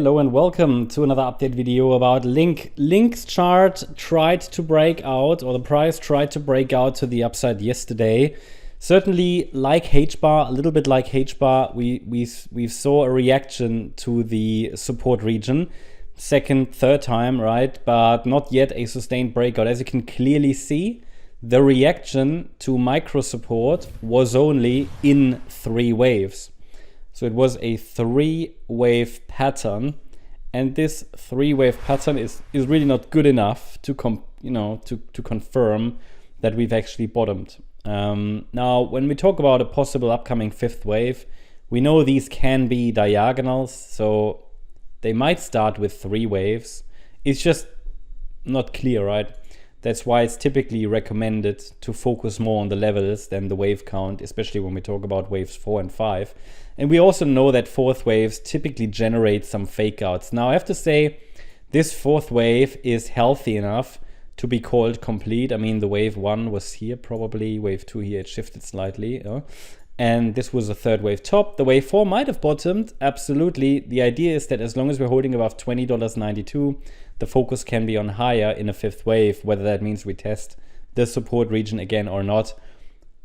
Hello and welcome to another update video about Link. Link's chart tried to break out, or the price tried to break out to the upside yesterday. Certainly, like HBAR, a little bit like HBAR, we saw a reaction to the support region. Second, third time, right? But not yet a sustained breakout. As you can clearly see, the reaction to micro support was only in 3 waves. So it was a 3-wave pattern, and this 3-wave pattern is really not good enough to confirm that we've actually bottomed. Now, when we talk about a possible upcoming 5th wave, we know these can be diagonals, so they might start with 3 waves. It's just not clear, right? That's why it's typically recommended to focus more on the levels than the wave count, especially when we talk about waves 4 and 5. And we also know that 4th waves typically generate some fake outs. Now, I have to say, this 4th wave is healthy enough to be called complete. I mean, the wave 1 was here probably, wave 2 here, it shifted slightly. And this was a 3rd wave top. The wave 4 might have bottomed, absolutely. The idea is that as long as we're holding above $20.92, the focus can be on higher in a 5th wave. Whether that means we test the support region again or not,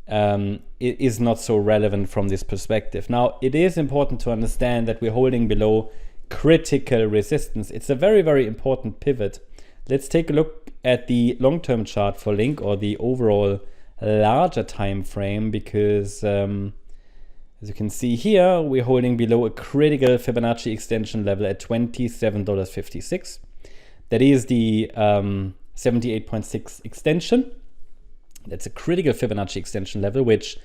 it is not so relevant from this perspective. Now, it is important to understand that we're holding below critical resistance. It's a very, very important pivot. Let's take a look at the long-term chart for Link, or the overall larger time frame, because as you can see here, we're holding below a critical Fibonacci extension level at $27.56. That is the 78.6 extension. That's a critical Fibonacci extension level, which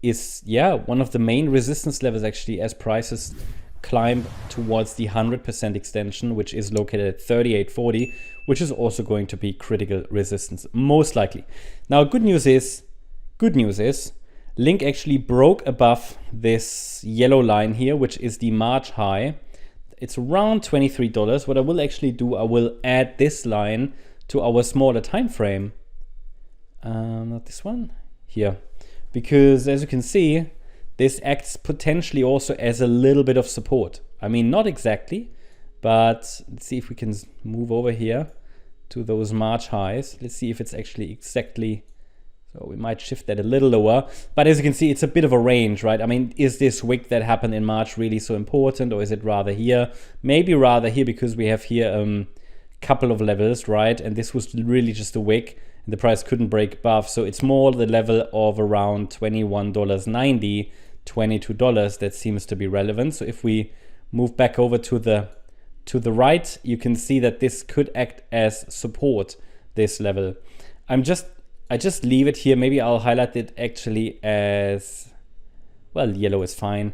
is one of the main resistance levels actually as prices climb towards the 100% extension, which is located at 38.40, which is also going to be critical resistance, most likely. Now, good news is, Link actually broke above this yellow line here, which is the March high. It's around $23. What I will actually do, I will add this line to our smaller time frame. Not this one, here. Because as you can see, this acts potentially also as a little bit of support. I mean, not exactly, but let's see if we can move over here to those March highs. Let's see if it's actually exactly, so we might shift that a little lower. But as you can see, it's a bit of a range, right? I mean, is this wick that happened in March really so important, or is it rather here? Maybe rather here, because we have here a couple of levels, right? And this was really just a wick, and the price couldn't break above. So it's more the level of around $21.90, $22 that seems to be relevant. So if we move back over to the right, you can see that this could act as support, this level. I just leave it here. Maybe I'll highlight it actually as, well, yellow is fine.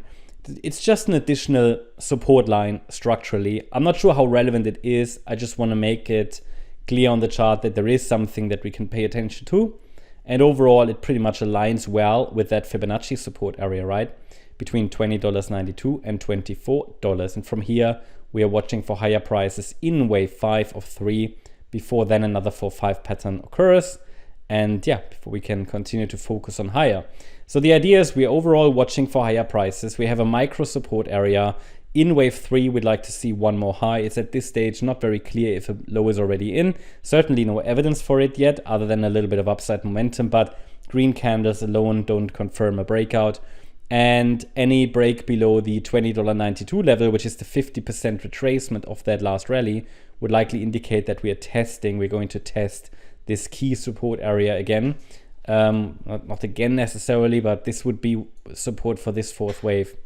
It's just an additional support line structurally. I'm not sure how relevant it is. I just want to make it clear on the chart that there is something that we can pay attention to. And overall, it pretty much aligns well with that Fibonacci support area, right? Between $20.92 and $24. And from here, we are watching for higher prices in wave 5 of 3 before then another 4-5 pattern occurs. And before we can continue to focus on higher. So the idea is we're overall watching for higher prices. We have a micro support area. In wave 3, we'd like to see one more high. It's at this stage not very clear if a low is already in. Certainly no evidence for it yet, other than a little bit of upside momentum, but green candles alone don't confirm a breakout. And any break below the $20.92 level, which is the 50% retracement of that last rally, would likely indicate that we're going to test this key support area again. Not again necessarily, but this would be support for this 4th wave.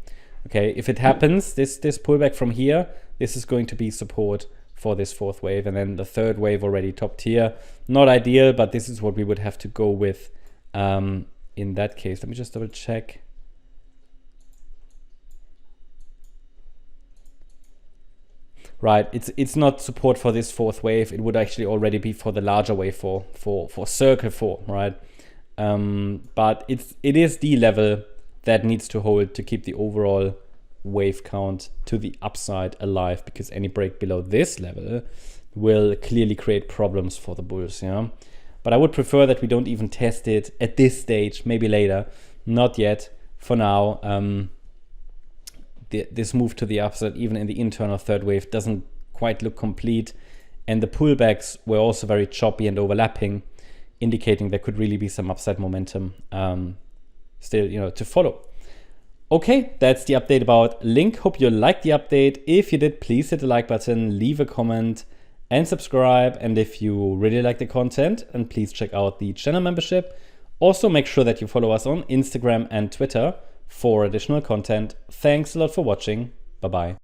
Okay, if it happens, this pullback from here, this is going to be support for this 4th wave. And then the 3rd wave already topped here. Not ideal, but this is what we would have to go with in that case. Let me just double check. Right, it's not support for this 4th wave. It would actually already be for the larger wave for circle 4, right? But it is the level that needs to hold to keep the overall wave count to the upside alive, because any break below this level will clearly create problems for the bulls, But I would prefer that we don't even test it at this stage, maybe later, not yet. For now, this move to the upside, even in the internal third wave, doesn't quite look complete. And the pullbacks were also very choppy and overlapping, indicating there could really be some upside momentum still, to follow. Okay, that's the update about Link. Hope you liked the update. If you did, please hit the like button, leave a comment, and subscribe. And if you really like the content, and please check out the channel membership. Also, make sure that you follow us on Instagram and Twitter for additional content. Thanks a lot for watching. Bye-bye.